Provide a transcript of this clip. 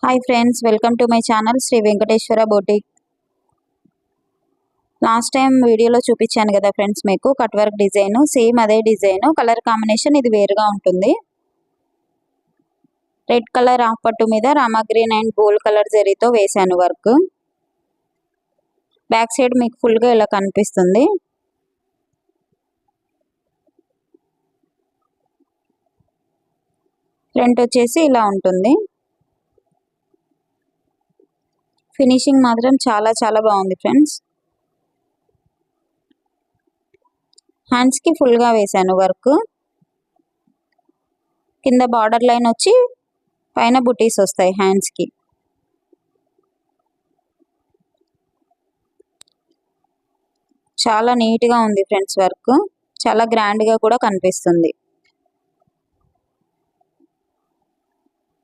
Hi friends, welcome to my channel Shri Venkateswara boutique. Last time వీడియోలో చూపించాను కదా ఫ్రెండ్స్, మీకు కట్ వర్క్ డిజైన్, సేమ్ అదే డిజైన్, కలర్ కాంబినేషన్ ఇది వేరుగా ఉంటుంది. రెడ్ కలర్ ఆఫ్ పట్టు మీద Rama green and gold colour జరీతో వేశాను వర్క్. బ్యాక్ సైడ్ మీకు ఫుల్గా ఇలా కనిపిస్తుంది. ఫ్రంట్ వచ్చేసి ఇలా ఉంటుంది. ఫినిషింగ్ మాత్రం చాలా చాలా బాగుంది ఫ్రెండ్స్. హ్యాండ్స్కి ఫుల్గా వేశాను వర్క్. కింద బార్డర్ లైన్ వచ్చి పైన బుటీస్ వస్తాయి హ్యాండ్స్కి. చాలా నీట్గా ఉంది ఫ్రెండ్స్ వర్క్. చాలా గ్రాండ్గా కూడా కనిపిస్తుంది.